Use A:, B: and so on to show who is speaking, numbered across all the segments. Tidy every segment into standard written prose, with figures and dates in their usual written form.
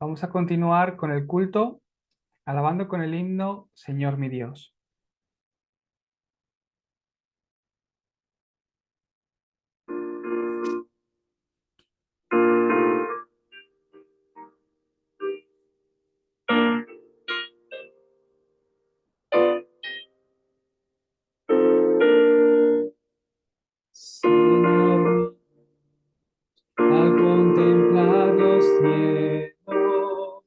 A: Vamos a continuar con el culto, alabando con el himno Señor mi Dios. Señor, al contemplar los cielos,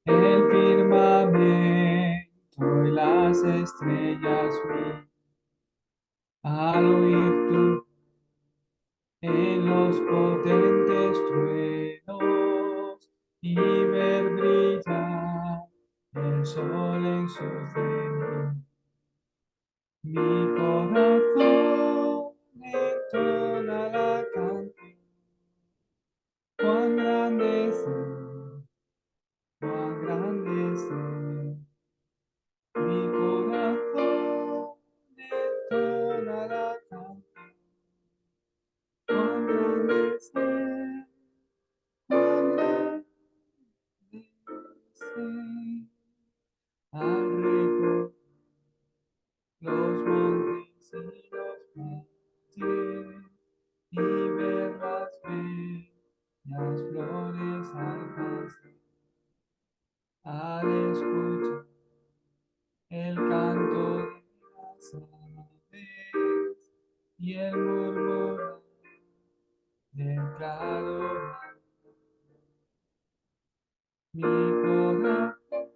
A: el firmamento y las estrellas vi, al oír tu en los potentes truenos y ver brillar el sol en su cenit. Mi corazón entona la canción, cuán grande es Él, cuán grande es Él. Mi corazón entona la canción, cuán grande es Él, cuán grande es Él. Al recorrer los montes y los valles y ver las bellas flores al pasar, al escuchar el canto de las aves y el murmullo del claro mar. Mi corazón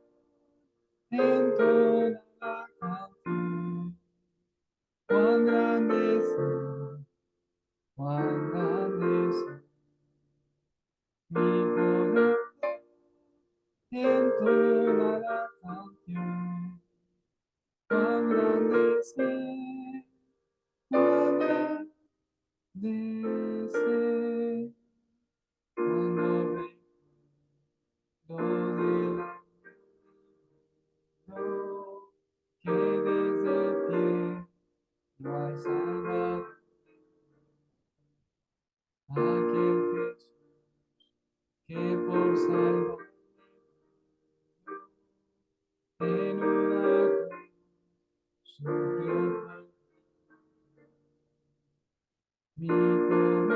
A: entona la canción, cuán grande es Él, cuán grande es Él. Mi corazón entona la canción, cuán grande es Él, cuán grande es Él. Cuando recuerdo del amor que desde el cielo al Salvador, aquel Jesús que por salvar en una cruz sufrió por mi corazón,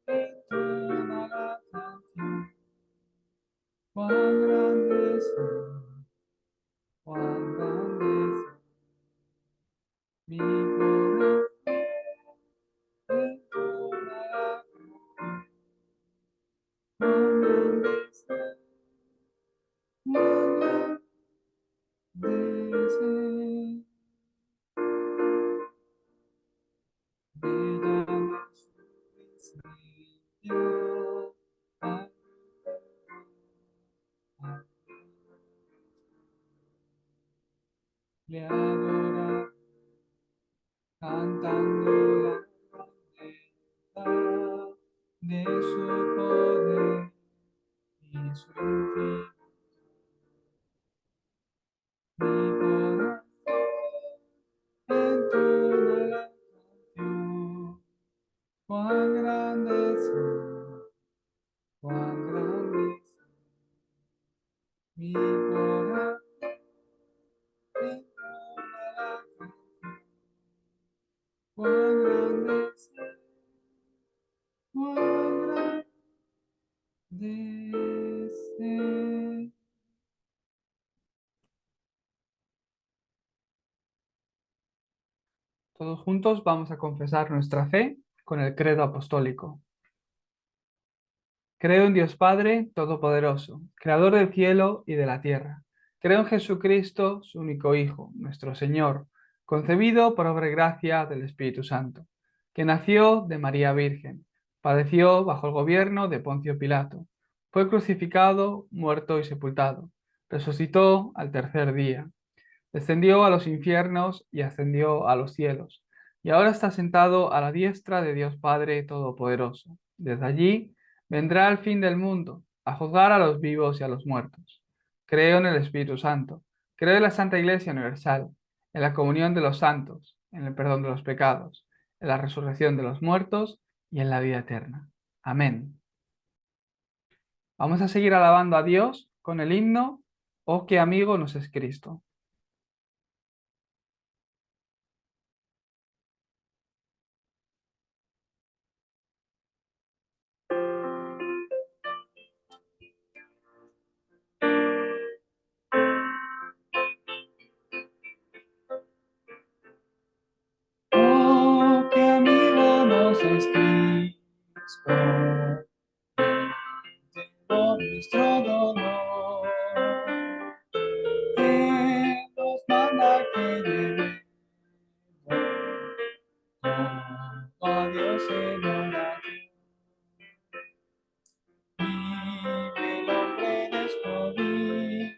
A: entona la canción, cuán grande es Él, cuán grande es Él. Mi corazón entona la canción, cuán grande es Él, cuán grande es Él. Bella es su presencia, le adora cantando la grandeza de su poder y su infinito. Mi corazón entona la canción, cuán grande es Él, cuán grande es Él. Mi corazón entona la canción, cuán grande es Él, cuán grande es Él. Todos juntos vamos a confesar nuestra fe con el credo apostólico. Creo en Dios Padre Todopoderoso, Creador del cielo y de la tierra. Creo en Jesucristo, su único Hijo, nuestro Señor, concebido por obra y gracia del Espíritu Santo, que nació de María Virgen, padeció bajo el gobierno de Poncio Pilato, fue crucificado, muerto y sepultado, resucitó al tercer día, descendió a los infiernos y ascendió a los cielos, y ahora está sentado a la diestra de Dios Padre Todopoderoso. Desde allí vendrá al fin del mundo, a juzgar a los vivos y a los muertos. Creo en el Espíritu Santo, creo en la Santa Iglesia Universal, en la comunión de los santos, en el perdón de los pecados, en la resurrección de los muertos y en la vida eterna. Amén. Vamos a seguir alabando a Dios con el himno "Oh, qué amigo nos es Cristo". Oh, qué amigo nos es Cristo, por nuestro dolor. Él nos manda que llevemos todo a Dios en oración. Vive el hombre desprovisto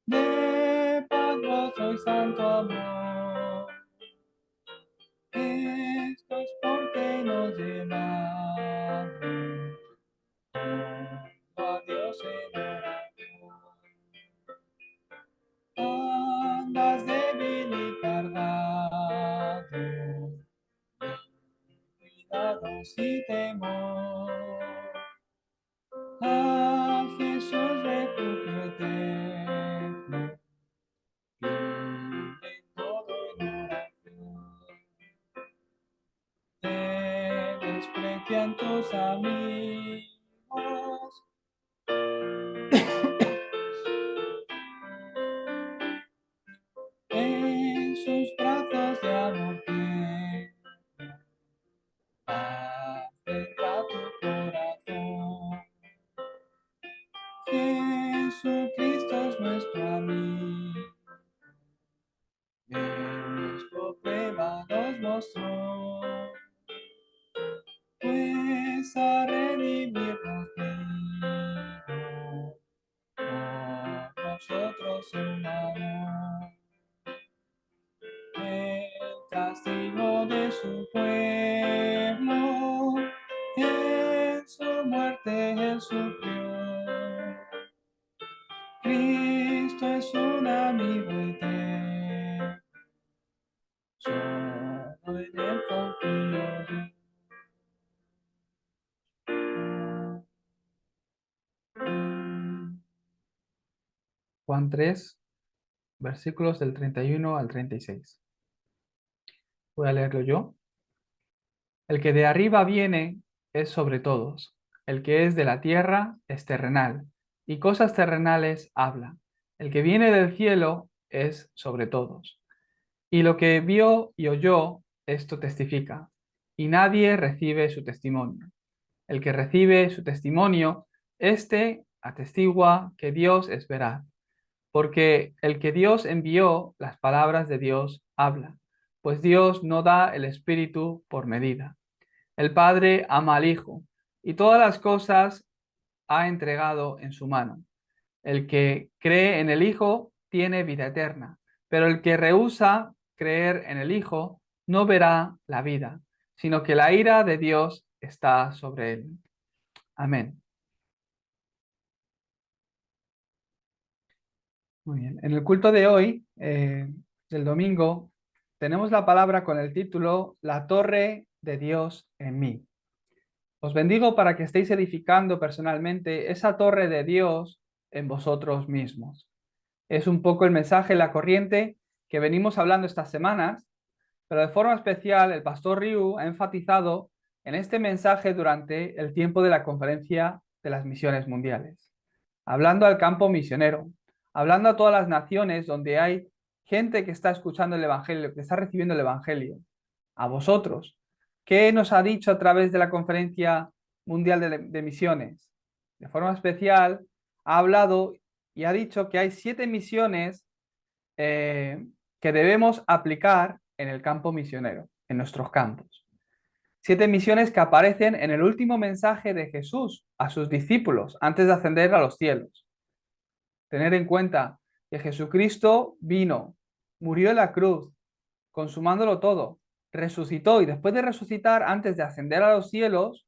A: de paz, gozo y santo amor. Esto es porque nos llevamos todo a Dios en oración. Andas débil y cargado, cuidados y temor. A Jesús refugio eterno, vive todo en oración. Te desprecian tus amigos, en sus brazos de amor tierno, paz tendrá tu corazón. Jesucristo es nuestro amigo, nuestro prueba nos mostró, pues a redimirnos vino por nosotros en amor. El castigo de su pueblo, en su muerte él sufrió. Cristo es un amigo eterno, solo en él confío yo. Juan 3, versículos del 31 al 36. Voy a leerlo yo. El que de arriba viene es sobre todos. El que es de la tierra es terrenal, y cosas terrenales habla. El que viene del cielo es sobre todos. Y lo que vio y oyó, esto testifica, y nadie recibe su testimonio. El que recibe su testimonio, éste atestigua que Dios es veraz, porque el que Dios envió, las palabras de Dios habla, pues Dios no da el Espíritu por medida. El Padre ama al Hijo, y todas las cosas ha entregado en su mano. El que cree en el Hijo tiene vida eterna, pero el que rehúsa creer en el Hijo no verá la vida, sino que la ira de Dios está sobre él. Amén. Muy bien. En el culto de hoy, del domingo, tenemos la palabra con el título La torre de Dios en mí. Os bendigo para que estéis edificando personalmente esa torre de Dios en vosotros mismos. Es un poco el mensaje, la corriente que venimos hablando estas semanas, pero de forma especial el pastor Ryu ha enfatizado en este mensaje durante el tiempo de la conferencia de las misiones mundiales, hablando al campo misionero, hablando a todas las naciones donde hay gente que está escuchando el Evangelio, que está recibiendo el Evangelio, a vosotros. ¿Qué nos ha dicho a través de la conferencia mundial de misiones? De forma especial, ha hablado y ha dicho que hay 7 misiones que debemos aplicar en el campo misionero, en nuestros campos. 7 misiones que aparecen en el último mensaje de Jesús a sus discípulos antes de ascender a los cielos. Tener en cuenta que Jesucristo vino, murió en la cruz, consumándolo todo, resucitó y después de resucitar, antes de ascender a los cielos,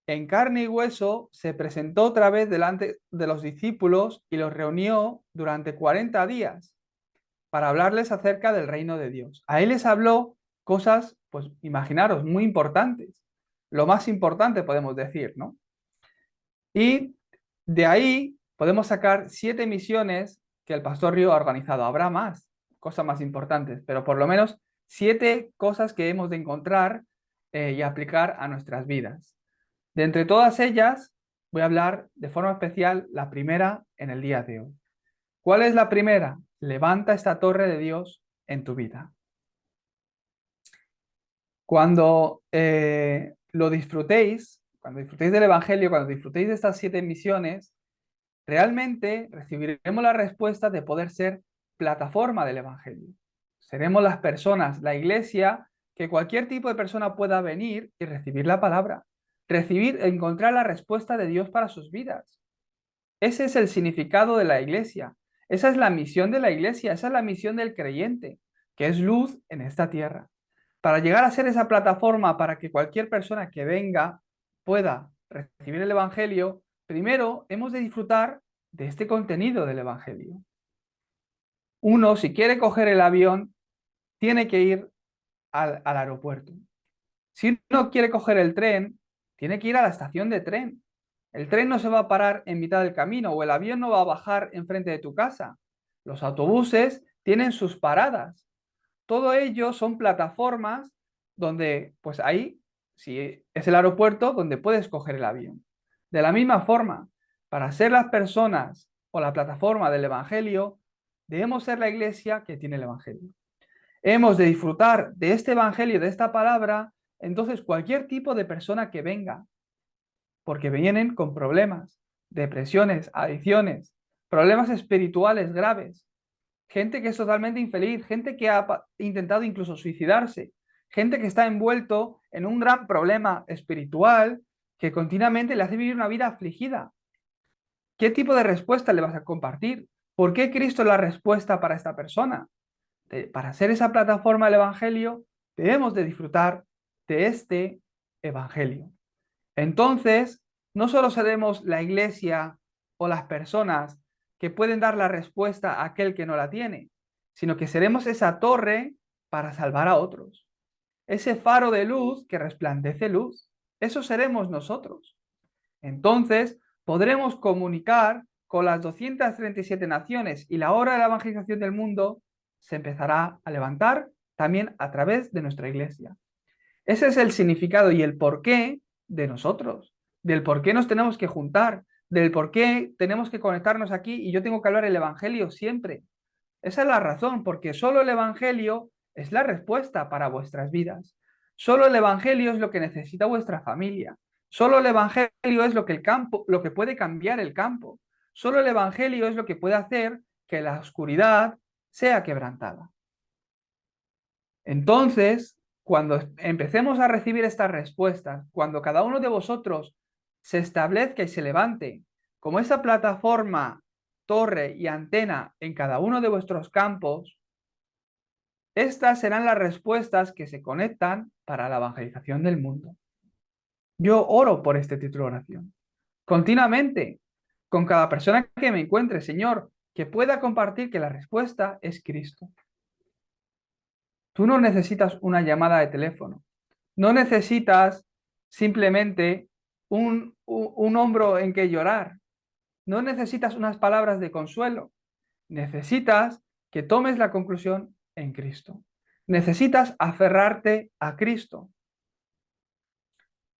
A: en carne y hueso se presentó otra vez delante de los discípulos y los reunió durante 40 días para hablarles acerca del reino de Dios. A él les habló cosas, pues imaginaros, muy importantes. Lo más importante podemos decir, ¿no? Y de ahí podemos sacar 7 misiones que el Pastor Río ha organizado. Habrá más, cosas más importantes, pero por lo menos 7 cosas que hemos de encontrar y aplicar a nuestras vidas. De entre todas ellas, voy a hablar de forma especial la primera en el día de hoy. ¿Cuál es la primera? Levanta esta torre de Dios en tu vida. Cuando lo disfrutéis, cuando disfrutéis del Evangelio, cuando disfrutéis de estas 7 misiones, realmente recibiremos la respuesta de poder ser plataforma del Evangelio. Seremos las personas, la iglesia, que cualquier tipo de persona pueda venir y recibir la palabra, recibir, encontrar la respuesta de Dios para sus vidas. Ese es el significado de la iglesia. Esa es la misión de la iglesia, esa es la misión del creyente, que es luz en esta tierra. Para llegar a ser esa plataforma para que cualquier persona que venga pueda recibir el Evangelio, primero hemos de disfrutar de este contenido del Evangelio. Uno, si quiere coger el avión, tiene que ir al aeropuerto. Si no quiere coger el tren, tiene que ir a la estación de tren. El tren no se va a parar en mitad del camino o el avión no va a bajar enfrente de tu casa. Los autobuses tienen sus paradas. Todo ello son plataformas donde, pues ahí, si es el aeropuerto, donde puedes coger el avión. De la misma forma, para ser las personas o la plataforma del Evangelio, debemos ser la iglesia que tiene el Evangelio. Hemos de disfrutar de este Evangelio, de esta palabra, entonces cualquier tipo de persona que venga, porque vienen con problemas, depresiones, adicciones, problemas espirituales graves, gente que es totalmente infeliz, gente que ha intentado incluso suicidarse, gente que está envuelto en un gran problema espiritual que continuamente le hace vivir una vida afligida. ¿Qué tipo de respuesta le vas a compartir? ¿Por qué Cristo es la respuesta para esta persona? Para ser esa plataforma del Evangelio, debemos de disfrutar de este Evangelio. Entonces, no solo seremos la iglesia o las personas que pueden dar la respuesta a aquel que no la tiene, sino que seremos esa torre para salvar a otros. Ese faro de luz que resplandece luz. Eso seremos nosotros. Entonces, podremos comunicar con las 237 naciones y la obra de la evangelización del mundo se empezará a levantar también a través de nuestra iglesia. Ese es el significado y el porqué de nosotros, del por qué nos tenemos que juntar, del por qué tenemos que conectarnos aquí y yo tengo que hablar el Evangelio siempre. Esa es la razón, porque solo el Evangelio es la respuesta para vuestras vidas. Solo el Evangelio es lo que necesita vuestra familia. Solo el Evangelio es lo que lo que puede cambiar el campo. Solo el Evangelio es lo que puede hacer que la oscuridad sea quebrantada. Entonces, cuando empecemos a recibir estas respuestas, cuando cada uno de vosotros se establezca y se levante como esa plataforma, torre y antena en cada uno de vuestros campos, estas serán las respuestas que se conectan para la evangelización del mundo. Yo oro por este título de oración. Continuamente, con cada persona que me encuentre, Señor, que pueda compartir que la respuesta es Cristo. Tú no necesitas una llamada de teléfono. No necesitas simplemente un hombro en que llorar. No necesitas unas palabras de consuelo. Necesitas que tomes la conclusión en Cristo. Necesitas aferrarte a Cristo.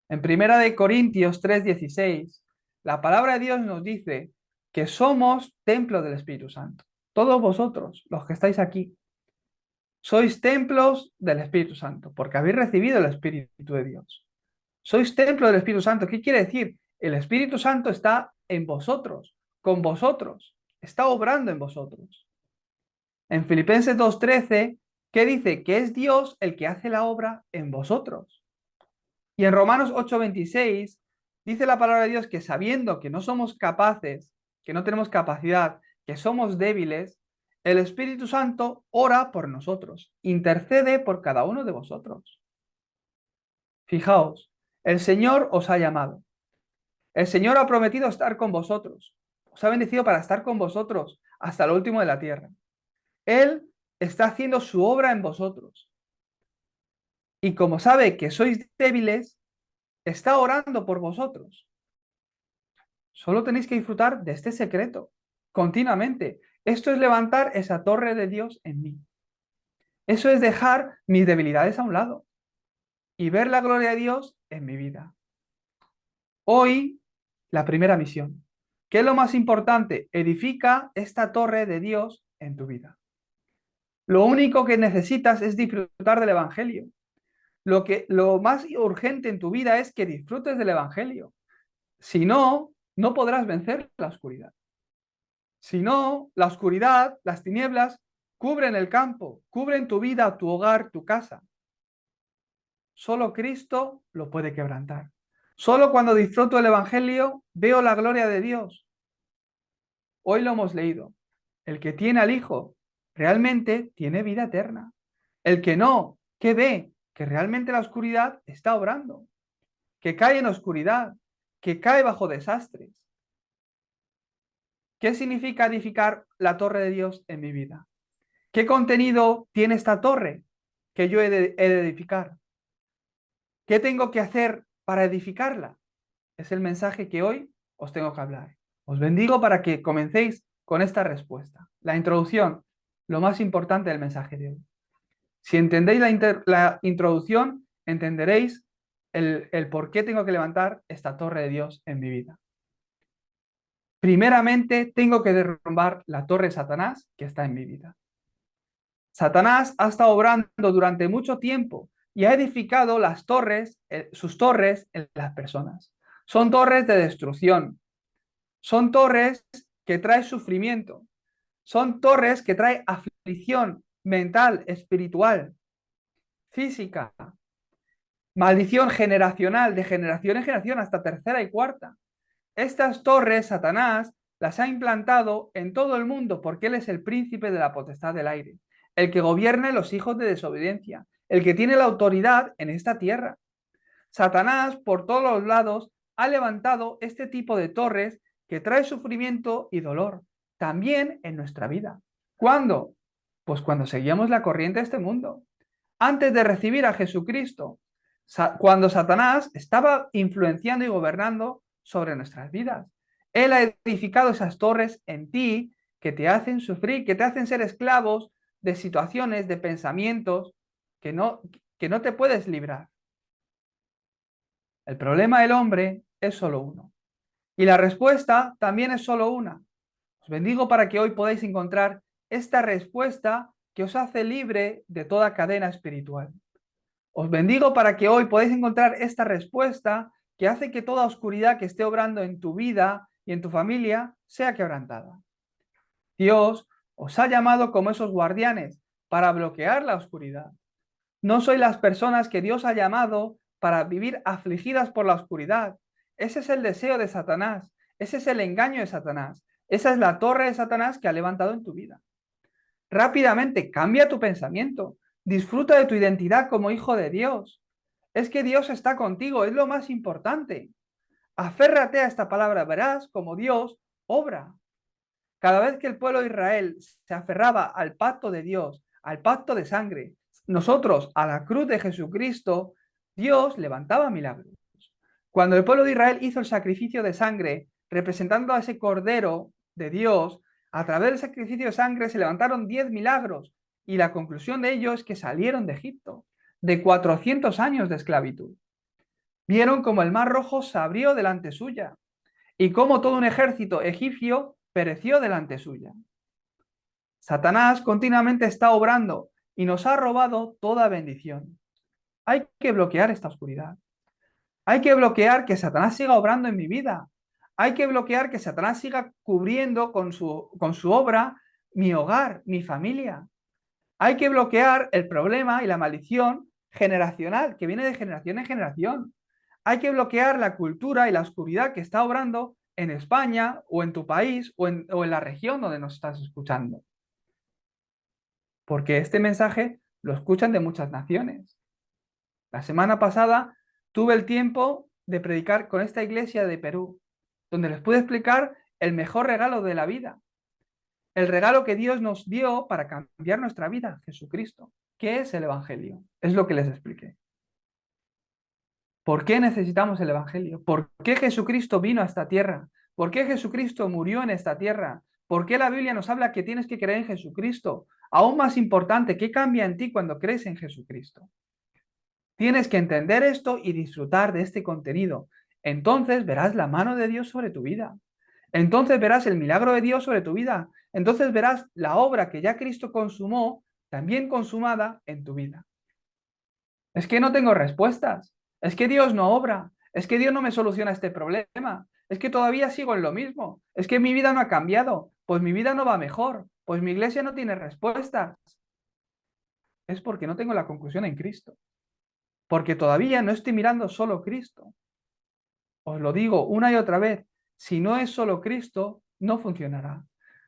A: En 1 Corintios 3:16, la palabra de Dios nos dice que somos templo del Espíritu Santo. Todos vosotros, los que estáis aquí, sois templos del Espíritu Santo, porque habéis recibido el Espíritu de Dios. Sois templo del Espíritu Santo. ¿Qué quiere decir? El Espíritu Santo está en vosotros, con vosotros, está obrando en vosotros. En Filipenses 2:13, ¿qué dice? Que es Dios el que hace la obra en vosotros. Y en Romanos 8:26 dice la palabra de Dios que sabiendo que no somos capaces, que no tenemos capacidad, que somos débiles, el Espíritu Santo ora por nosotros, intercede por cada uno de vosotros. Fijaos, el Señor os ha llamado. El Señor ha prometido estar con vosotros. Os ha bendecido para estar con vosotros hasta lo último de la tierra. Él está haciendo su obra en vosotros. Y como sabe que sois débiles, está orando por vosotros. Solo tenéis que disfrutar de este secreto continuamente. Esto es levantar esa torre de Dios en mí. Eso es dejar mis debilidades a un lado y ver la gloria de Dios en mi vida. Hoy, la primera misión. ¿Qué es lo más importante? Edifica esta torre de Dios en tu vida. Lo único que necesitas es disfrutar del Evangelio. Lo más urgente en tu vida es que disfrutes del Evangelio. Si no, no podrás vencer la oscuridad. Si no, la oscuridad, las tinieblas, cubren el campo, cubren tu vida, tu hogar, tu casa. Solo Cristo lo puede quebrantar. Solo cuando disfruto el Evangelio veo la gloria de Dios. Hoy lo hemos leído. El que tiene al Hijo realmente tiene vida eterna. El que no, que ve que realmente la oscuridad está obrando, que cae en oscuridad, que cae bajo desastres. ¿Qué significa edificar la torre de Dios en mi vida? ¿Qué contenido tiene esta torre que yo he de edificar? ¿Qué tengo que hacer para edificarla? Es el mensaje que hoy os tengo que hablar. Os bendigo para que comencéis con esta respuesta. La introducción, lo más importante del mensaje de hoy. Si entendéis la introducción, entenderéis el por qué tengo que levantar esta torre de Dios en mi vida. Primeramente, tengo que derrumbar la torre de Satanás que está en mi vida. Satanás ha estado obrando durante mucho tiempo y ha edificado las torres, sus torres en las personas. Son torres de destrucción. Son torres que traen sufrimiento. Son torres que traen aflicción mental, espiritual, física, maldición generacional, de generación en generación hasta tercera y cuarta. Estas torres, Satanás las ha implantado en todo el mundo porque él es el príncipe de la potestad del aire, el que gobierna los hijos de desobediencia, el que tiene la autoridad en esta tierra. Satanás, por todos los lados, ha levantado este tipo de torres que trae sufrimiento y dolor, también en nuestra vida. ¿Cuándo? Pues cuando seguíamos la corriente de este mundo. Antes de recibir a Jesucristo, cuando Satanás estaba influenciando y gobernando sobre nuestras vidas. Él ha edificado esas torres en ti que te hacen sufrir, que te hacen ser esclavos de situaciones, de pensamientos que no te puedes librar. El problema del hombre es solo uno. Y la respuesta también es solo una. Os bendigo para que hoy podáis encontrar esta respuesta que os hace libre de toda cadena espiritual. Os bendigo para que hoy podáis encontrar esta respuesta que hace que toda oscuridad que esté obrando en tu vida y en tu familia sea quebrantada. Dios os ha llamado como esos guardianes para bloquear la oscuridad. No sois las personas que Dios ha llamado para vivir afligidas por la oscuridad. Ese es el deseo de Satanás. Ese es el engaño de Satanás. Esa es la torre de Satanás que ha levantado en tu vida. Rápidamente, cambia tu pensamiento. Disfruta de tu identidad como hijo de Dios. Es que Dios está contigo, es lo más importante. Aférrate a esta palabra, verás como Dios obra. Cada vez que el pueblo de Israel se aferraba al pacto de Dios, al pacto de sangre, nosotros a la cruz de Jesucristo, Dios levantaba milagros. Cuando el pueblo de Israel hizo el sacrificio de sangre, representando a ese cordero de Dios, a través del sacrificio de sangre se levantaron 10 milagros y la conclusión de ello es que salieron de Egipto, de 400 años de esclavitud. Vieron como el mar rojo se abrió delante suya y como todo un ejército egipcio pereció delante suya. Satanás continuamente está obrando y nos ha robado toda bendición. Hay que bloquear esta oscuridad. Hay que bloquear que Satanás siga obrando en mi vida. Hay que bloquear que Satanás siga cubriendo con su obra mi hogar, mi familia. Hay que bloquear el problema y la maldición generacional que viene de generación en generación. Hay que bloquear la cultura y la oscuridad que está obrando en España o en tu país o en la región donde nos estás escuchando. Porque este mensaje lo escuchan de muchas naciones. La semana pasada tuve el tiempo de predicar con esta iglesia de Perú, donde les pude explicar el mejor regalo de la vida, el regalo que Dios nos dio para cambiar nuestra vida, Jesucristo. ¿Qué es el Evangelio? Es lo que les expliqué. ¿Por qué necesitamos el Evangelio? ¿Por qué Jesucristo vino a esta tierra? ¿Por qué Jesucristo murió en esta tierra? ¿Por qué la Biblia nos habla que tienes que creer en Jesucristo? Aún más importante, ¿qué cambia en ti cuando crees en Jesucristo? Tienes que entender esto y disfrutar de este contenido. Entonces verás la mano de Dios sobre tu vida. Entonces verás el milagro de Dios sobre tu vida. Entonces verás la obra que ya Cristo consumó, también consumada en tu vida. Es que no tengo respuestas. Es que Dios no obra. Es que Dios no me soluciona este problema. Es que todavía sigo en lo mismo. Es que mi vida no ha cambiado. Pues mi vida no va mejor. Pues mi iglesia no tiene respuestas. Es porque no tengo la conclusión en Cristo. Porque todavía no estoy mirando solo Cristo. Os lo digo una y otra vez. Si no es solo Cristo, no funcionará.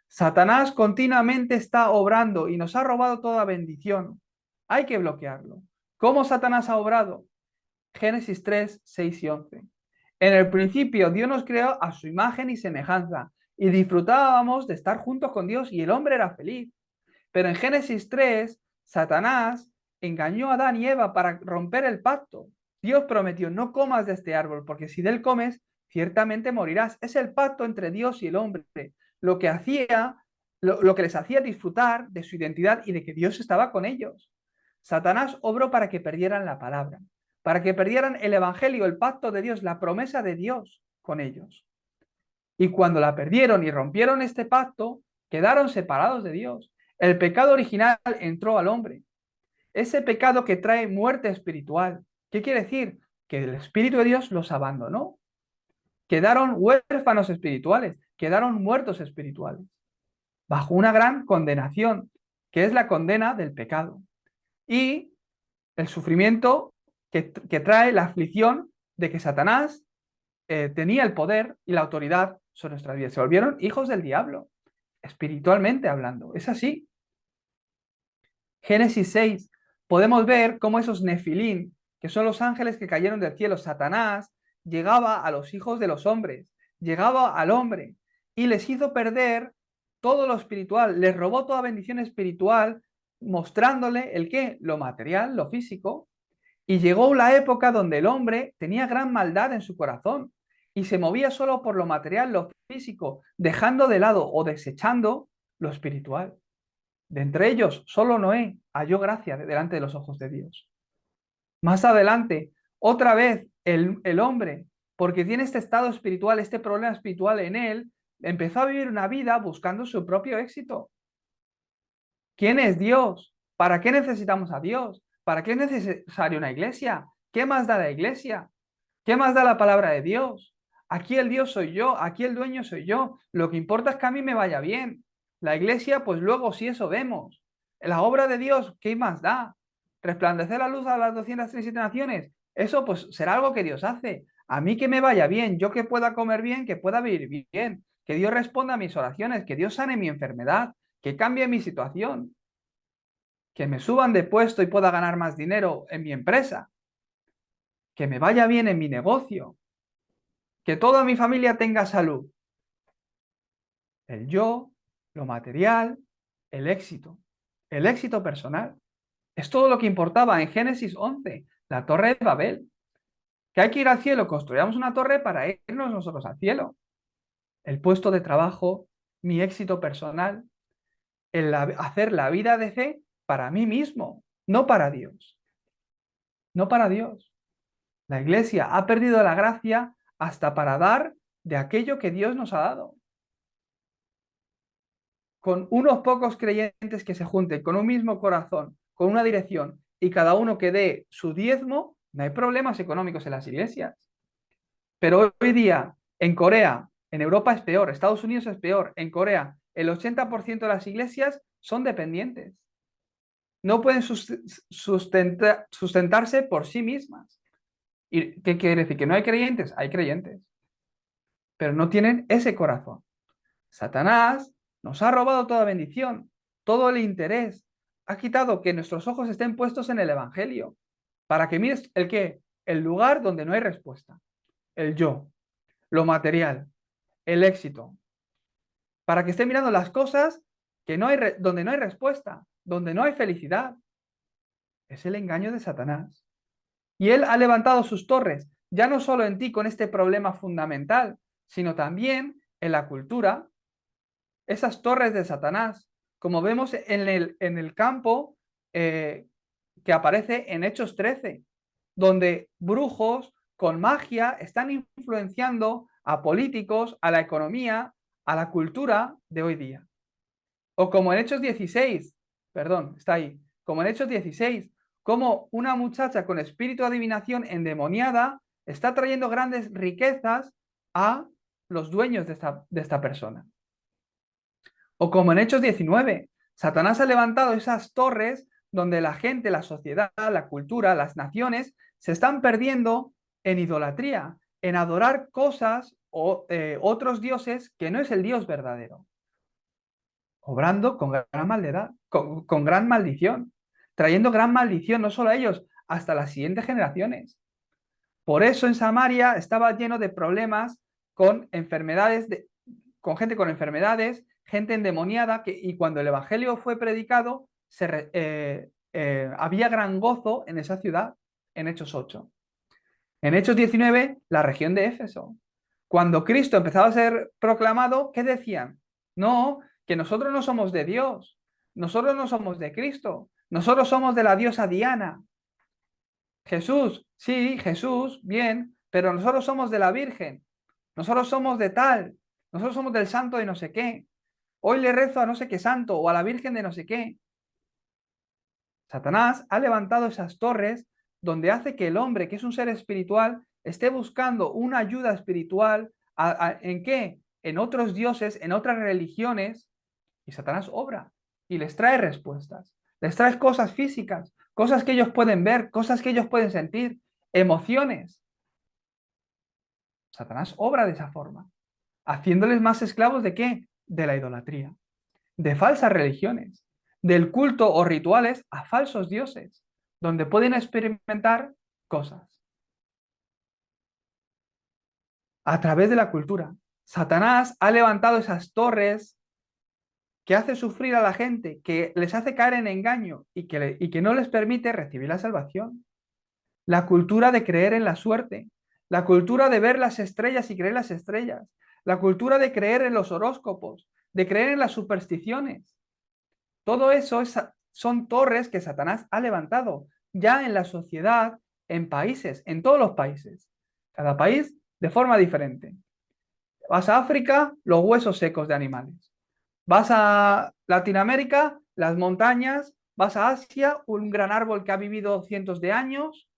A: Satanás continuamente está obrando y nos ha robado toda bendición. Hay que bloquearlo. ¿Cómo Satanás ha obrado? Génesis 3, 6 y 11. En el principio Dios nos creó a su imagen y semejanza y disfrutábamos de estar juntos con Dios y el hombre era feliz. Pero en Génesis 3, Satanás engañó a Adán y Eva para romper el pacto. Dios prometió, no comas de este árbol, porque si de él comes, ciertamente morirás. Es el pacto entre Dios y el hombre, lo que lo que les hacía disfrutar de su identidad y de que Dios estaba con ellos. Satanás obró para que perdieran la palabra, para que perdieran el evangelio, el pacto de Dios, la promesa de Dios con ellos. Y cuando la perdieron y rompieron este pacto, quedaron separados de Dios. El pecado original entró al hombre. Ese pecado que trae muerte espiritual. ¿Qué quiere decir? Que el Espíritu de Dios los abandonó. Quedaron huérfanos espirituales, quedaron muertos espirituales, bajo una gran condenación, que es la condena del pecado. Y el sufrimiento que trae la aflicción de que Satanás tenía el poder y la autoridad sobre nuestras vidas. Se volvieron hijos del diablo, espiritualmente hablando. Es así. Génesis 6, podemos ver cómo esos nefilín, que son los ángeles que cayeron del cielo, Satanás, llegaba a los hijos de los hombres, llegaba al hombre y les hizo perder todo lo espiritual, les robó toda bendición espiritual, mostrándole el qué, lo material, lo físico, y llegó la época donde el hombre tenía gran maldad en su corazón y se movía solo por lo material, lo físico, dejando de lado o desechando lo espiritual. De entre ellos, solo Noé halló gracia delante de los ojos de Dios. Más adelante, otra vez, el hombre, porque tiene este estado espiritual, este problema espiritual en él, empezó a vivir una vida buscando su propio éxito. ¿Quién es Dios? ¿Para qué necesitamos a Dios? ¿Para qué es necesaria una iglesia? ¿Qué más da la iglesia? ¿Qué más da la palabra de Dios? Aquí el Dios soy yo, aquí el dueño soy yo. Lo que importa es que a mí me vaya bien. La iglesia, pues luego sí eso vemos. La obra de Dios, ¿qué más da? Resplandecer la luz a las 237 naciones. Eso pues será algo que Dios hace. A mí que me vaya bien, yo que pueda comer bien, que pueda vivir bien, que Dios responda a mis oraciones, que Dios sane mi enfermedad, que cambie mi situación, que me suban de puesto y pueda ganar más dinero en mi empresa, que me vaya bien en mi negocio, que toda mi familia tenga salud. El yo, lo material, el éxito personal. Es todo lo que importaba en Génesis 11, la torre de Babel. Que hay que ir al cielo, construyamos una torre para irnos nosotros al cielo. El puesto de trabajo, mi éxito personal, hacer la vida de fe para mí mismo, no para Dios. No para Dios. La iglesia ha perdido la gracia hasta para dar de aquello que Dios nos ha dado. Con unos pocos creyentes que se junten con un mismo corazón, con una dirección y cada uno que dé su diezmo, no hay problemas económicos en las iglesias. Pero hoy día, en Corea, en Europa es peor, Estados Unidos es peor, en Corea, el 80% de las iglesias son dependientes. No pueden sustentarse por sí mismas. ¿Y qué quiere decir? ¿Que no hay creyentes? Hay creyentes, pero no tienen ese corazón. Satanás nos ha robado toda bendición, todo el interés, ha quitado que nuestros ojos estén puestos en el Evangelio, para que mires el qué, el lugar donde no hay respuesta, el yo, lo material, el éxito, para que esté mirando las cosas que no hay donde no hay respuesta, donde no hay felicidad. Es el engaño de Satanás. Y él ha levantado sus torres, ya no solo en ti con este problema fundamental, sino también en la cultura, esas torres de Satanás, como vemos en el campo que aparece en Hechos 13, donde brujos con magia están influenciando a políticos, a la economía, a la cultura de hoy día. O como en Hechos 16, perdón, está ahí, como en Hechos 16, como una muchacha con espíritu de adivinación endemoniada está trayendo grandes riquezas a los dueños de esta persona. O como en Hechos 19, Satanás ha levantado esas torres donde la gente, la sociedad, la cultura, las naciones se están perdiendo en idolatría, en adorar cosas o otros dioses que no es el Dios verdadero, obrando con gran maldad, con gran maldición, trayendo gran maldición no solo a ellos, hasta las siguientes generaciones. Por eso en Samaria estaba lleno de problemas con enfermedades, con gente con enfermedades, gente endemoniada, y cuando el Evangelio fue predicado, había gran gozo en esa ciudad, en Hechos 8. En Hechos 19, la región de Éfeso. Cuando Cristo empezaba a ser proclamado, ¿qué decían? No, que nosotros no somos de Dios, nosotros no somos de Cristo, nosotros somos de la diosa Diana. Jesús, sí, Jesús, bien, pero nosotros somos de la Virgen, nosotros somos de tal, nosotros somos del santo de no sé qué. Hoy le rezo a no sé qué santo o a la Virgen de no sé qué. Satanás ha levantado esas torres donde hace que el hombre, que es un ser espiritual, esté buscando una ayuda espiritual. ¿En qué? En otros dioses, en otras religiones. Y Satanás obra y les trae respuestas. Les trae cosas físicas, cosas que ellos pueden ver, cosas que ellos pueden sentir, emociones. Satanás obra de esa forma, haciéndoles más esclavos de qué? De la idolatría, de falsas religiones, del culto o rituales a falsos dioses, donde pueden experimentar cosas. A través de la cultura, Satanás ha levantado esas torres que hace sufrir a la gente, que les hace caer en engaño y que no les permite recibir la salvación. La cultura de creer en la suerte, la cultura de ver las estrellas y creer las estrellas, la cultura de creer en los horóscopos, de creer en las supersticiones. Todo eso son torres que Satanás ha levantado ya en la sociedad, en países, en todos los países. Cada país de forma diferente. Vas a África, los huesos secos de animales. Vas a Latinoamérica, las montañas. Vas a Asia, un gran árbol que ha vivido cientos de años.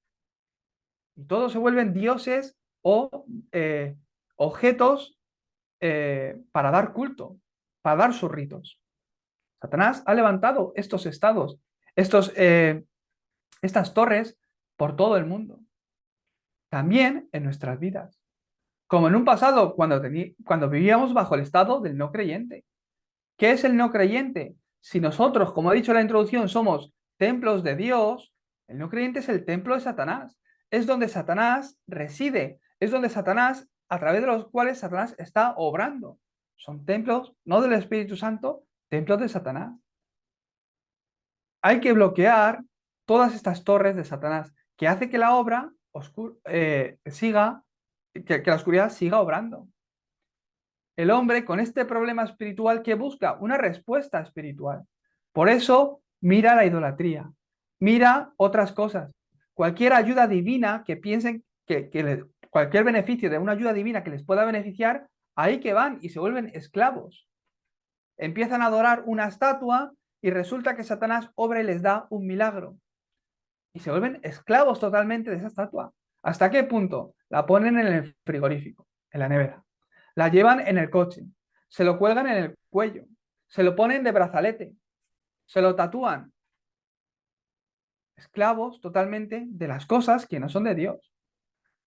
A: Y todos se vuelven dioses o objetos para dar culto, para dar sus ritos. Satanás ha levantado estos estados, estas torres por todo el mundo. También en nuestras vidas. Como en un pasado, cuando vivíamos bajo el estado del no creyente. ¿Qué es el no creyente? Si nosotros, como he dicho en la introducción, somos templos de Dios, el no creyente es el templo de Satanás. Es donde Satanás reside. Es donde Satanás, a través de los cuales Satanás está obrando. Son templos, no del Espíritu Santo, templos de Satanás. Hay que bloquear todas estas torres de Satanás, que hace que la obra siga, que la oscuridad siga obrando. El hombre con este problema espiritual que busca una respuesta espiritual. Por eso mira la idolatría, mira otras cosas. Cualquier ayuda divina que piensen cualquier beneficio de una ayuda divina que les pueda beneficiar, ahí que van y se vuelven esclavos. Empiezan a adorar una estatua y resulta que Satanás obra y les da un milagro. Y se vuelven esclavos totalmente de esa estatua. ¿Hasta qué punto? La ponen en el frigorífico, en la nevera. La llevan en el coche, se lo cuelgan en el cuello, se lo ponen de brazalete, se lo tatúan. Esclavos totalmente de las cosas que no son de Dios.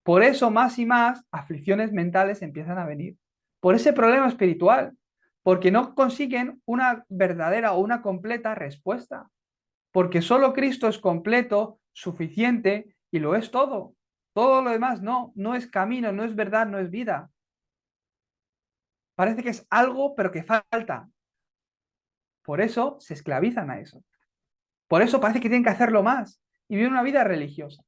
A: Por eso más y más aflicciones mentales empiezan a venir. Por ese problema espiritual. Porque no consiguen una verdadera o una completa respuesta. Porque solo Cristo es completo, suficiente y lo es todo. Todo lo demás no es camino, no es verdad, no es vida. Parece que es algo, pero que falta. Por eso se esclavizan a eso. Por eso parece que tienen que hacerlo más y vivir una vida religiosa.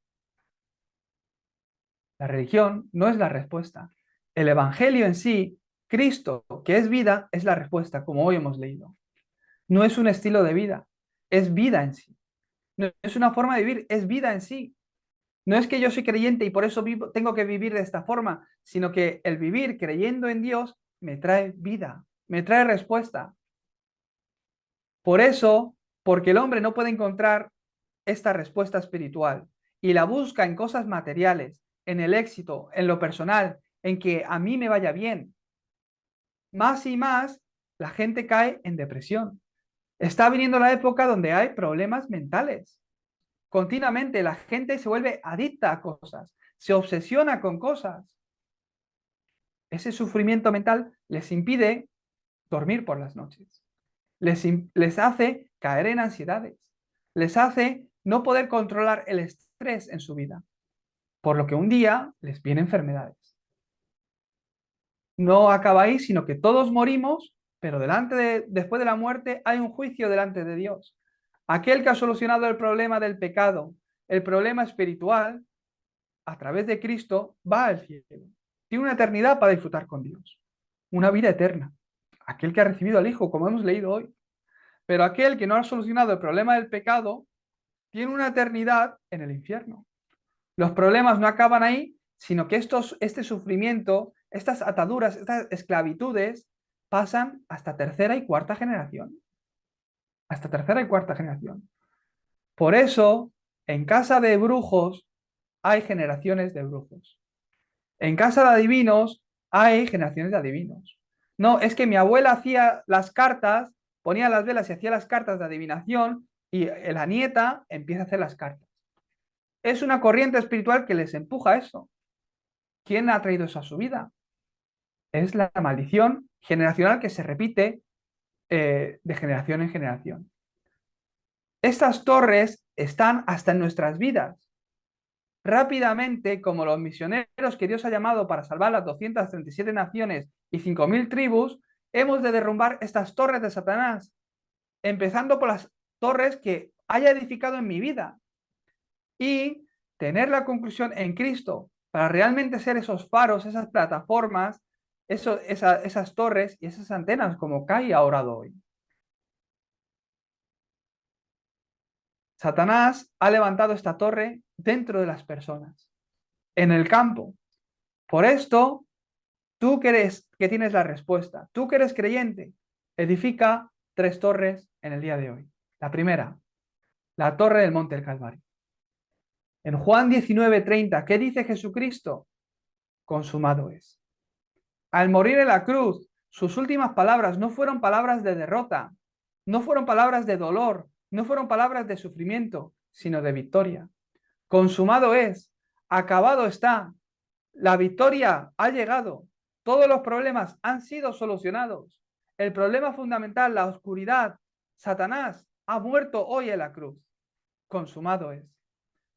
A: La religión no es la respuesta. El Evangelio en sí, Cristo, que es vida, es la respuesta, como hoy hemos leído. No es un estilo de vida, es vida en sí. No es una forma de vivir, es vida en sí. No es que yo soy creyente y por eso tengo que vivir de esta forma, sino que el vivir creyendo en Dios me trae vida, me trae respuesta. Por eso, porque el hombre no puede encontrar esta respuesta espiritual y la busca en cosas materiales, en el éxito, en lo personal, en que a mí me vaya bien, más y más la gente cae en depresión. Está viniendo la época donde hay problemas mentales. Continuamente la gente se vuelve adicta a cosas, se obsesiona con cosas. Ese sufrimiento mental les impide dormir por las noches, les hace caer en ansiedades, les hace no poder controlar el estrés en su vida, por lo que un día les vienen enfermedades. No acaba ahí, sino que todos morimos, pero después de la muerte hay un juicio delante de Dios. Aquel que ha solucionado el problema del pecado, el problema espiritual, a través de Cristo, va al cielo. Tiene una eternidad para disfrutar con Dios, una vida eterna. Aquel que ha recibido al Hijo, como hemos leído hoy. Pero aquel que no ha solucionado el problema del pecado, tiene una eternidad en el infierno. Los problemas no acaban ahí, sino que este sufrimiento, estas ataduras, estas esclavitudes, pasan hasta tercera y cuarta generación. Hasta tercera y cuarta generación. Por eso, en casa de brujos hay generaciones de brujos. En casa de adivinos hay generaciones de adivinos. No, es que mi abuela hacía las cartas, ponía las velas y hacía las cartas de adivinación y la nieta empieza a hacer las cartas. Es una corriente espiritual que les empuja a eso. ¿Quién ha traído eso a su vida? Es la maldición generacional que se repite de generación en generación. Estas torres están hasta en nuestras vidas. Rápidamente, como los misioneros que Dios ha llamado para salvar las 237 naciones y 5.000 tribus, hemos de derrumbar estas torres de Satanás, empezando por las torres que haya edificado en mi vida y tener la conclusión en Cristo para realmente ser esos faros, esas plataformas, esas torres y esas antenas como Kai ha orado hoy. Satanás ha levantado esta torre dentro de las personas, en el campo. Por esto, tú crees que tienes la respuesta, tú que eres creyente, edifica 3 torres en el día de hoy. La primera, la torre del Monte del Calvario. En Juan 19:30, ¿qué dice Jesucristo? Consumado es. Al morir en la cruz, sus últimas palabras no fueron palabras de derrota, no fueron palabras de dolor, no fueron palabras de sufrimiento, sino de victoria. Consumado es, acabado está, la victoria ha llegado, todos los problemas han sido solucionados. El problema fundamental, la oscuridad, Satanás, ha muerto hoy en la cruz. Consumado es.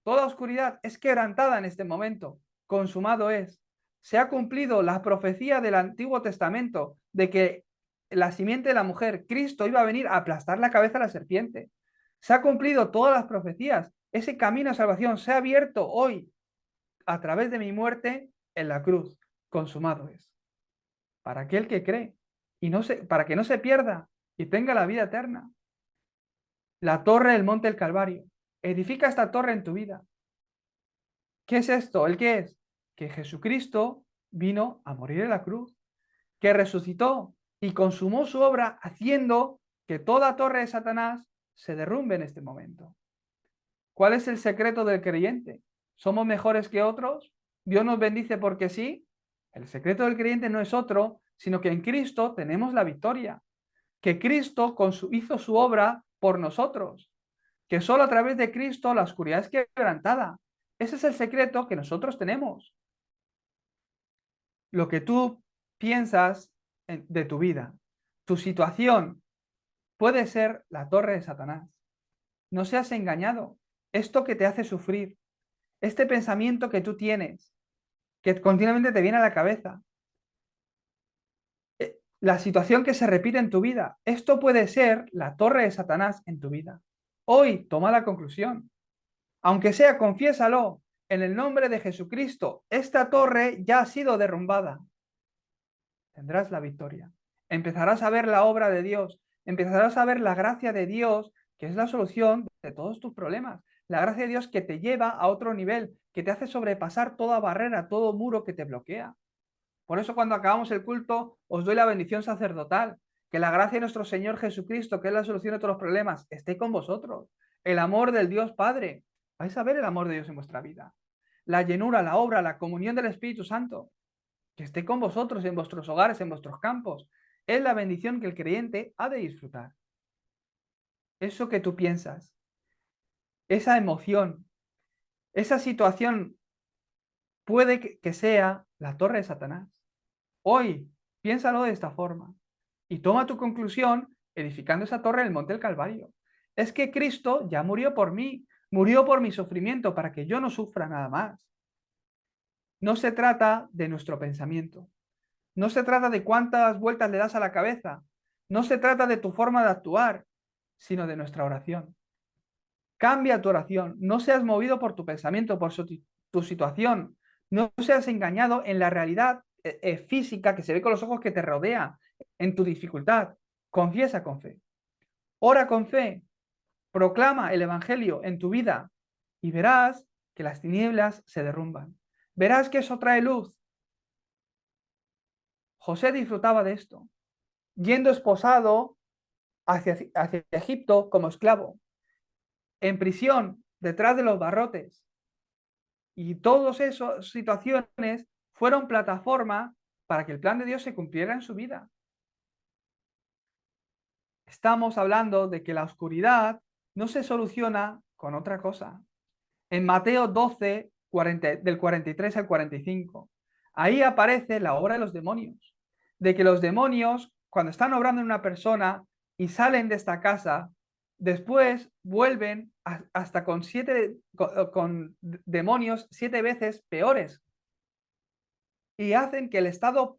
A: Toda oscuridad es quebrantada en este momento. Consumado es. Se ha cumplido la profecía del Antiguo Testamento de que la simiente de la mujer, Cristo, iba a venir a aplastar la cabeza de la serpiente. Se ha cumplido todas las profecías. Ese camino a salvación se ha abierto hoy a través de mi muerte en la cruz. Consumado es. Para aquel que cree y para que no se pierda y tenga la vida eterna. La torre del monte del Calvario. Edifica esta torre en tu vida. ¿Qué es esto? ¿El qué es? Que Jesucristo vino a morir en la cruz, que resucitó y consumó su obra haciendo que toda torre de Satanás se derrumbe en este momento. ¿Cuál es el secreto del creyente? ¿Somos mejores que otros? ¿Dios nos bendice porque sí? El secreto del creyente no es otro, sino que en Cristo tenemos la victoria, que Cristo hizo su obra por nosotros, que solo a través de Cristo la oscuridad es quebrantada. Ese es el secreto que nosotros tenemos. Lo que tú piensas de tu vida, tu situación, puede ser la torre de Satanás. No seas engañado. Esto que te hace sufrir, este pensamiento que tú tienes, que continuamente te viene a la cabeza, la situación que se repite en tu vida, esto puede ser la torre de Satanás en tu vida. Hoy toma la conclusión. Aunque sea, confiésalo. En el nombre de Jesucristo, esta torre ya ha sido derrumbada. tendrás la victoria. Empezarás a ver la obra de Dios, empezarás a ver la gracia de Dios, que es la solución de todos tus problemas. La gracia de Dios que te lleva a otro nivel, que te hace sobrepasar toda barrera, todo muro que te bloquea. Por eso cuando acabamos el culto os doy la bendición sacerdotal. Que la gracia de nuestro Señor Jesucristo, que es la solución de todos los problemas, esté con vosotros. El amor del Dios Padre. Vais a ver el amor de Dios en vuestra vida. La llenura, la obra, la comunión del Espíritu Santo. Que esté con vosotros en vuestros hogares, en vuestros campos. Es la bendición que el creyente ha de disfrutar. Eso que tú piensas, esa emoción, esa situación puede que sea la torre de Satanás. Hoy, piénsalo de esta forma y toma tu conclusión edificando esa torre en el monte del Calvario. Es que Cristo ya murió por mí, murió por mi sufrimiento para que yo no sufra nada más. No se trata de nuestro pensamiento, no se trata de cuántas vueltas le das a la cabeza, no se trata de tu forma de actuar, sino de nuestra oración. Cambia tu oración, no seas movido por tu pensamiento, por tu situación, no seas engañado en la realidad física que se ve con los ojos que te rodea, en tu dificultad. Confiesa con fe, ora con fe, proclama el Evangelio en tu vida y verás que las tinieblas se derrumban. Verás que eso trae luz. José disfrutaba de esto, yendo esposado hacia Egipto como esclavo, en prisión, detrás de los barrotes. Y todas esas situaciones fueron plataforma para que el plan de Dios se cumpliera en su vida. Estamos hablando de que la oscuridad no se soluciona con otra cosa. En Mateo 12, del 43 al 45, ahí aparece la obra de los demonios. De que los demonios, cuando están obrando en una persona y salen de esta casa, después vuelven hasta con demonios 7 veces peores y hacen que el estado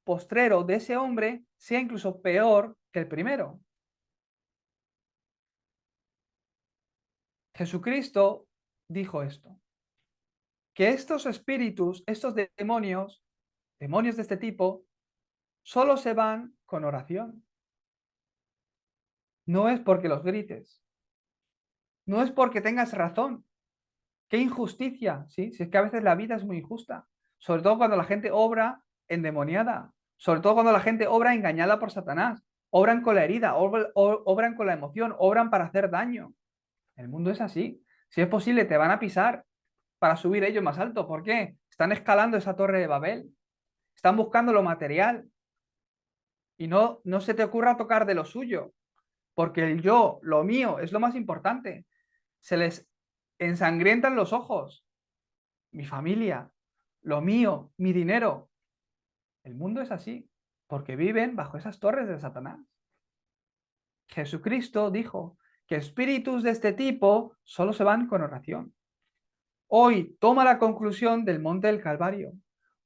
A: postrero de ese hombre sea incluso peor que el primero. Jesucristo dijo esto, que estos espíritus, estos demonios de este tipo, solo se van con oración. No es porque los grites, no es porque tengas razón. ¡Qué injusticia! ¿Sí? Si es que a veces la vida es muy injusta, sobre todo cuando la gente obra endemoniada, sobre todo cuando la gente obra engañada por Satanás, obran con la herida, obran con la emoción, obran para hacer daño. El mundo es así. Si es posible, te van a pisar para subir ellos más alto. ¿Por qué? Están escalando esa torre de Babel. Están buscando lo material. Y no se te ocurra tocar de lo suyo, porque el yo, lo mío, es lo más importante. Se les ensangrientan los ojos. Mi familia, lo mío, mi dinero. El mundo es así, porque viven bajo esas torres de Satanás. Jesucristo dijo que espíritus de este tipo solo se van con oración. Hoy toma la conclusión del monte del Calvario.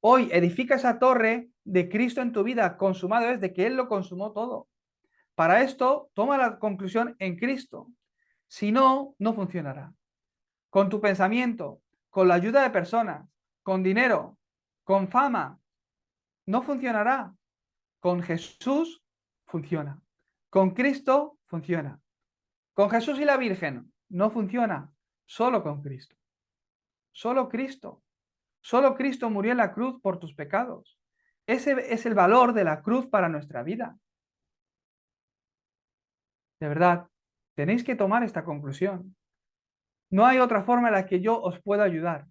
A: Hoy edifica esa torre de Cristo en tu vida. Consumado es de que Él lo consumó todo. Para esto, toma la conclusión en Cristo. Si no, no funcionará. Con tu pensamiento, con la ayuda de personas, con dinero, con fama, no funcionará. Con Jesús funciona. Con Cristo funciona. Con Jesús y la Virgen no funciona. Solo con Cristo. Solo Cristo. Solo Cristo murió en la cruz por tus pecados. Ese es el valor de la cruz para nuestra vida. De verdad, tenéis que tomar esta conclusión. No hay otra forma en la que yo os pueda ayudar,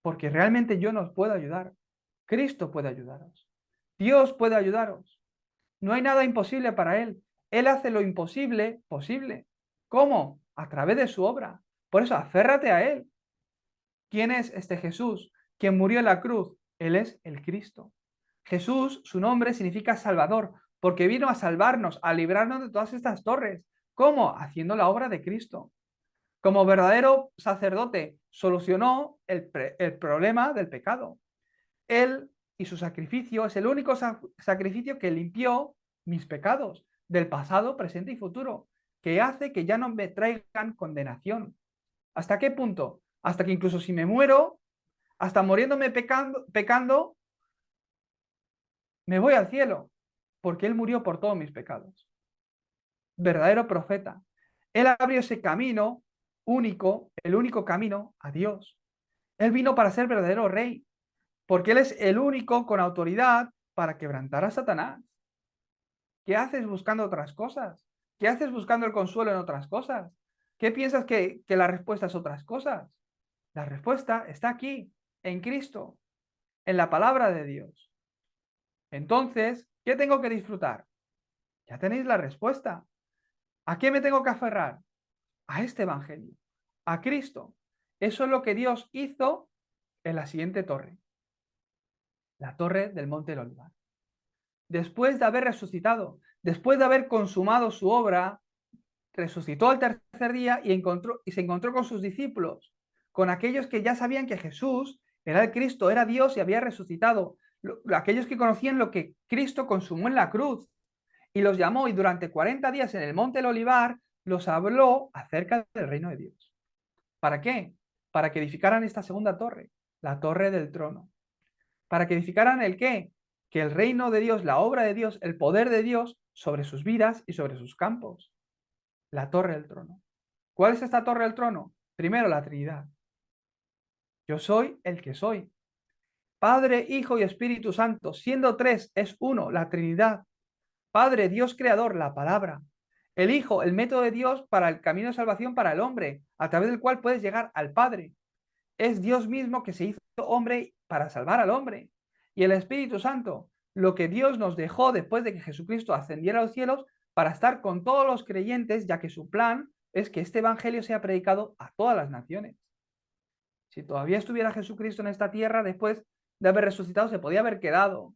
A: porque realmente yo no os puedo ayudar. Cristo puede ayudaros. Dios puede ayudaros. No hay nada imposible para Él. Él hace lo imposible posible. ¿Cómo? A través de su obra. Por eso, aférrate a Él. ¿Quién es este Jesús? Quien murió en la cruz. Él es el Cristo. Jesús, su nombre significa Salvador, porque vino a salvarnos, a librarnos de todas estas torres. ¿Cómo? Haciendo la obra de Cristo. Como verdadero sacerdote, solucionó el problema del pecado. Él y su sacrificio es el único sacrificio que limpió mis pecados del pasado, presente y futuro, que hace que ya no me traigan condenación. ¿Hasta qué punto? Hasta que incluso si me muero, hasta muriéndome pecando, Me voy al cielo, porque Él murió por todos mis pecados. Verdadero profeta. Él abrió ese camino único, el único camino a Dios. Él vino para ser verdadero rey, porque Él es el único con autoridad para quebrantar a Satanás. ¿Qué haces buscando otras cosas? ¿Qué haces buscando el consuelo en otras cosas? ¿Qué piensas que la respuesta es otras cosas? La respuesta está aquí, en Cristo, en la palabra de Dios. Entonces, ¿qué tengo que disfrutar? Ya tenéis la respuesta. ¿A qué me tengo que aferrar? A este Evangelio, a Cristo. Eso es lo que Dios hizo en la siguiente torre, la torre del Monte del Olivar. Después de haber resucitado, después de haber consumado su obra, resucitó al tercer día y se encontró con sus discípulos, con aquellos que ya sabían que Jesús era el Cristo, era Dios y había resucitado, aquellos que conocían lo que Cristo consumó en la cruz, y los llamó y durante 40 días en el Monte del Olivar los habló acerca del reino de Dios. ¿Para qué? Para que edificaran esta segunda torre, la torre del trono. ¿Para que edificaran el qué? Que el reino de Dios, la obra de Dios, el poder de Dios sobre sus vidas y sobre sus campos. La torre del trono. ¿Cuál es esta torre del trono? Primero, la Trinidad. Yo soy el que soy. Padre, Hijo y Espíritu Santo, siendo tres, es uno, la Trinidad. Padre, Dios creador, la palabra. El Hijo, el método de Dios para el camino de salvación para el hombre, a través del cual puedes llegar al Padre. Es Dios mismo que se hizo hombre para salvar al hombre. Y el Espíritu Santo, lo que Dios nos dejó después de que Jesucristo ascendiera a los cielos para estar con todos los creyentes, ya que su plan es que este Evangelio sea predicado a todas las naciones. Si todavía estuviera Jesucristo en esta tierra, después de haber resucitado, se podía haber quedado.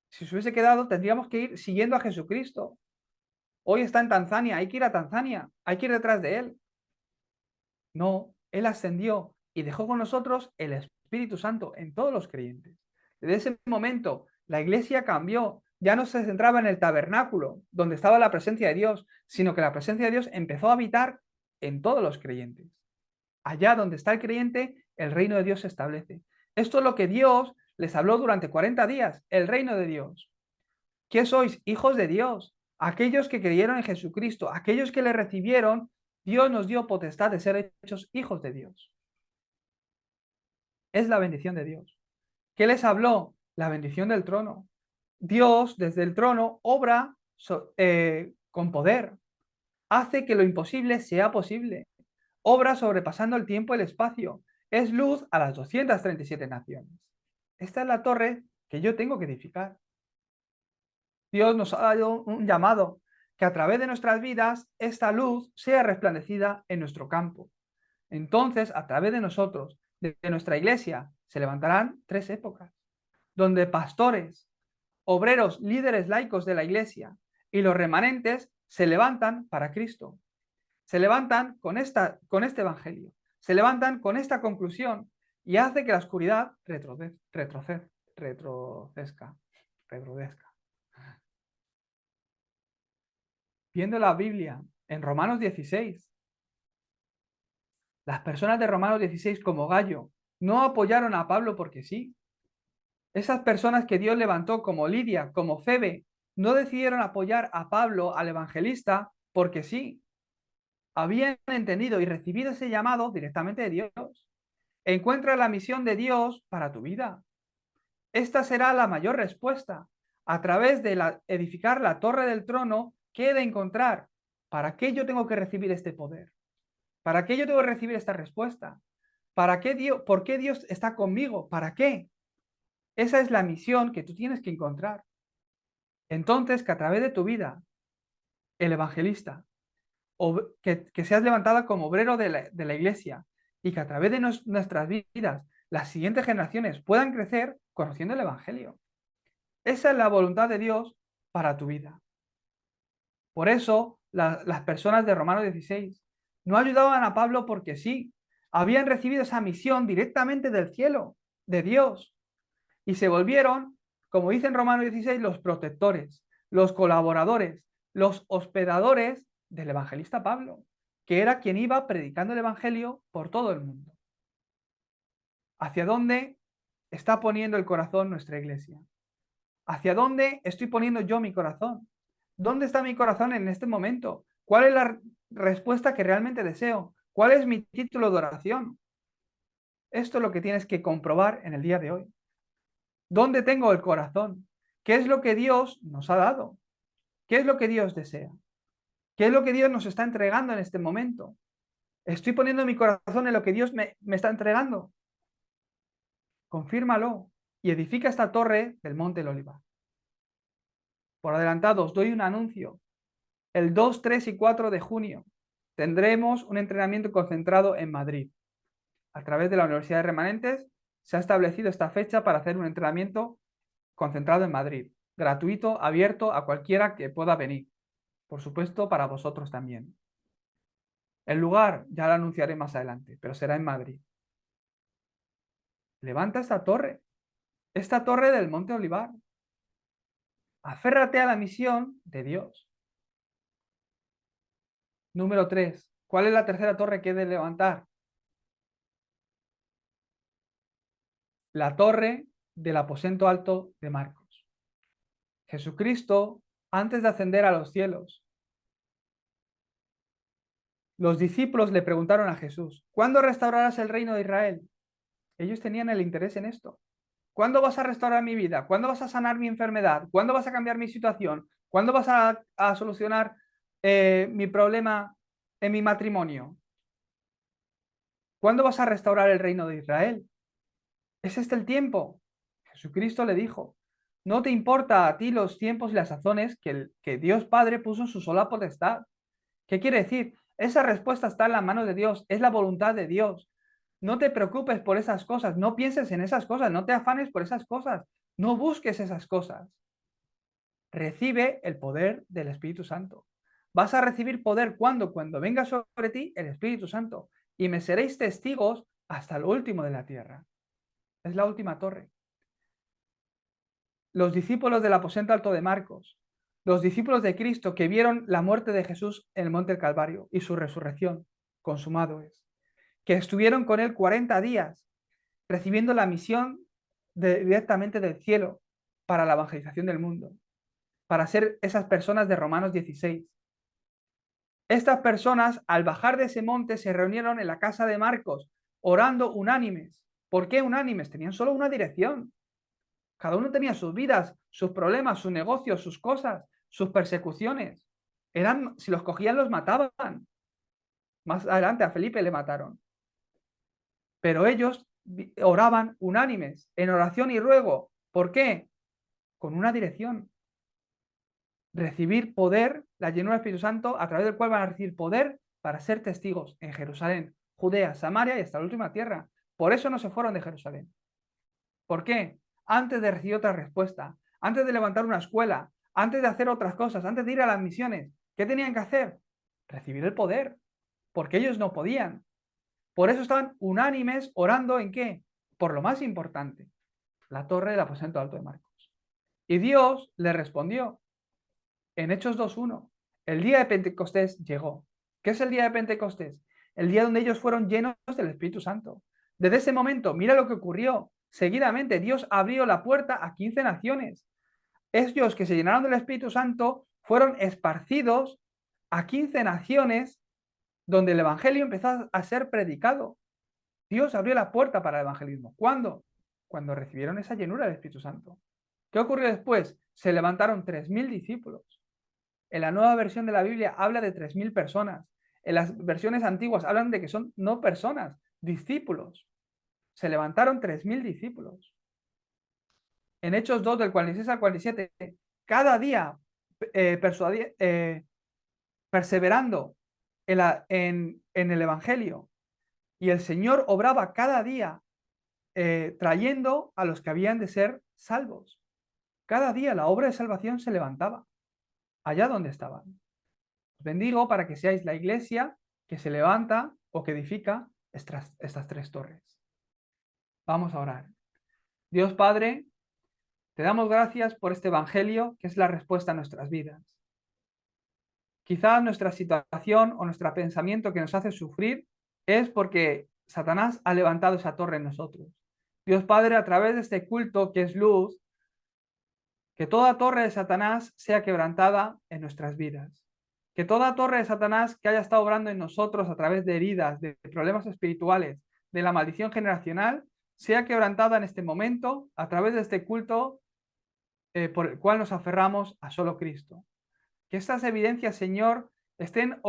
A: Si se hubiese quedado, tendríamos que ir siguiendo a Jesucristo. Hoy está en Tanzania, hay que ir a Tanzania, hay que ir detrás de él. No, él ascendió y dejó con nosotros el Espíritu Santo en todos los creyentes. Desde ese momento, la iglesia cambió. Ya no se centraba en el tabernáculo, donde estaba la presencia de Dios, sino que la presencia de Dios empezó a habitar en todos los creyentes. Allá donde está el creyente, el reino de Dios se establece. Esto es lo que Dios les habló durante 40 días, el reino de Dios. ¿Qué sois? Hijos de Dios. Aquellos que creyeron en Jesucristo, aquellos que le recibieron, Dios nos dio potestad de ser hechos hijos de Dios. Es la bendición de Dios. ¿Qué les habló? La bendición del trono. Dios desde el trono obra con poder. Hace que lo imposible sea posible. Obra sobrepasando el tiempo y el espacio. Es luz a las 237 naciones. Esta es la torre que yo tengo que edificar. Dios nos ha dado un llamado, que a través de nuestras vidas esta luz sea resplandecida en nuestro campo. Entonces, a través de nosotros, de nuestra iglesia, se levantarán tres épocas, donde pastores, obreros, líderes laicos de la iglesia y los remanentes se levantan para Cristo. Se levantan con este evangelio, se levantan con esta conclusión y hace que la oscuridad retrocezca. Viendo la Biblia en Romanos 16, las personas de Romanos 16 como Gallo no apoyaron a Pablo porque sí. Esas personas que Dios levantó como Lidia, como Febe, no decidieron apoyar a Pablo, al evangelista, porque sí. Habían entendido y recibido ese llamado directamente de Dios. Encuentra la misión de Dios para tu vida. Esta será la mayor respuesta. A través de edificar la torre del trono, ¿qué he de encontrar? ¿Para qué yo tengo que recibir este poder? ¿Para qué yo tengo que recibir esta respuesta? ¿Para qué Dios, por qué Dios está conmigo? ¿Para qué? Esa es la misión que tú tienes que encontrar. Entonces, que a través de tu vida, el evangelista, que seas levantada como obrero de la iglesia y que a través de nuestras vidas las siguientes generaciones puedan crecer conociendo el evangelio. Esa es la voluntad de Dios para tu vida. Por eso, las personas de Romanos 16 no ayudaban a Pablo porque sí, habían recibido esa misión directamente del cielo, de Dios, y se volvieron, como dice en Romanos 16, los protectores, los colaboradores, los hospedadores del evangelista Pablo, que era quien iba predicando el evangelio por todo el mundo. ¿Hacia dónde está poniendo el corazón nuestra iglesia? ¿Hacia dónde estoy poniendo yo mi corazón? ¿Dónde está mi corazón en este momento? ¿Cuál es la respuesta que realmente deseo? ¿Cuál es mi título de oración? Esto es lo que tienes que comprobar en el día de hoy. ¿Dónde tengo el corazón? ¿Qué es lo que Dios nos ha dado? ¿Qué es lo que Dios desea? ¿Qué es lo que Dios nos está entregando en este momento? ¿Estoy poniendo mi corazón en lo que Dios me está entregando? Confírmalo y edifica esta torre del Monte del Olivar. Por adelantado, os doy un anuncio. El 2, 3 y 4 de junio tendremos un entrenamiento concentrado en Madrid. A través de la Universidad de Remanentes se ha establecido esta fecha para hacer un entrenamiento concentrado en Madrid, gratuito, abierto a cualquiera que pueda venir. Por supuesto, para vosotros también. El lugar ya lo anunciaré más adelante, pero será en Madrid. Levanta esta torre del Monte Olivar. Aférrate a la misión de Dios. Número 3. ¿Cuál es la tercera torre que he de levantar? La torre del aposento alto de Marcos. Jesucristo, antes de ascender a los cielos, los discípulos le preguntaron a Jesús, ¿cuándo restaurarás el reino de Israel? Ellos tenían el interés en esto. ¿Cuándo vas a restaurar mi vida? ¿Cuándo vas a sanar mi enfermedad? ¿Cuándo vas a cambiar mi situación? ¿Cuándo vas a solucionar mi problema en mi matrimonio? ¿Cuándo vas a restaurar el reino de Israel? ¿Es este el tiempo? Jesucristo le dijo, no te importa a ti los tiempos y las sazones que Dios Padre puso en su sola potestad. ¿Qué quiere decir? Esa respuesta está en la mano de Dios, es la voluntad de Dios. No te preocupes por esas cosas, no pienses en esas cosas, no te afanes por esas cosas, no busques esas cosas. Recibe el poder del Espíritu Santo. Vas a recibir poder cuando venga sobre ti el Espíritu Santo y me seréis testigos hasta lo último de la tierra. Es la última torre. Los discípulos del aposento alto de Marcos, los discípulos de Cristo que vieron la muerte de Jesús en el monte del Calvario y su resurrección, consumado es, que estuvieron con él 40 días recibiendo la misión directamente del cielo para la evangelización del mundo, para ser esas personas de Romanos 16. Estas personas, al bajar de ese monte, se reunieron en la casa de Marcos, orando unánimes. ¿Por qué unánimes? Tenían solo una dirección. Cada uno tenía sus vidas, sus problemas, sus negocios, sus cosas, sus persecuciones. Si los cogían, los mataban. Más adelante a Felipe le mataron. Pero ellos oraban unánimes, en oración y ruego. ¿Por qué? Con una dirección. Recibir poder, la llenura del Espíritu Santo, a través del cual van a recibir poder para ser testigos en Jerusalén, Judea, Samaria y hasta la última tierra. Por eso no se fueron de Jerusalén. ¿Por qué? Antes de recibir otra respuesta, antes de levantar una escuela, antes de hacer otras cosas, antes de ir a las misiones, ¿qué tenían que hacer? Recibir el poder, porque ellos no podían. Por eso estaban unánimes orando ¿en qué? Por lo más importante, la torre del aposento alto de Marcos. Y Dios le respondió en Hechos 2:1. El día de Pentecostés llegó. ¿Qué es el día de Pentecostés? El día donde ellos fueron llenos del Espíritu Santo. Desde ese momento, mira lo que ocurrió. Seguidamente, Dios abrió la puerta a 15 naciones. Ellos que se llenaron del Espíritu Santo fueron esparcidos a 15 naciones donde el Evangelio empezó a ser predicado. Dios abrió la puerta para el evangelismo. ¿Cuándo? Cuando recibieron esa llenura del Espíritu Santo. ¿Qué ocurrió después? Se levantaron 3.000 discípulos. En la nueva versión de la Biblia habla de 3.000 personas. En las versiones antiguas hablan de que son no personas, discípulos. Se levantaron 3.000 discípulos. En Hechos 2, del 46 al 47, cada día perseverando en el Evangelio. Y el Señor obraba cada día trayendo a los que habían de ser salvos. Cada día la obra de salvación se levantaba, allá donde estaban. Os bendigo para que seáis la iglesia que se levanta o que edifica estas 3 torres. Vamos a orar. Dios Padre, te damos gracias por este Evangelio que es la respuesta a nuestras vidas. Quizás nuestra situación o nuestro pensamiento que nos hace sufrir es porque Satanás ha levantado esa torre en nosotros. Dios Padre, a través de este culto que es luz, Que toda torre de Satanás sea quebrantada en nuestras vidas. Que toda torre de Satanás que haya estado obrando en nosotros a través de heridas, de problemas espirituales, de la maldición generacional, sea quebrantada en este momento a través de este culto por el cual nos aferramos a solo Cristo. Que estas evidencias, Señor, estén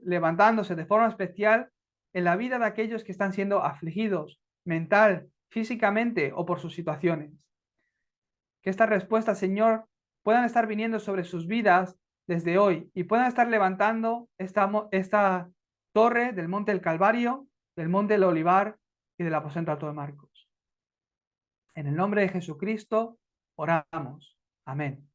A: levantándose de forma especial en la vida de aquellos que están siendo afligidos mental, físicamente o por sus situaciones. Que estas respuestas, Señor, puedan estar viniendo sobre sus vidas desde hoy y puedan estar levantando esta torre del monte del Calvario, del monte del Olivar y del aposento alto de Marcos. En el nombre de Jesucristo oramos. Amén.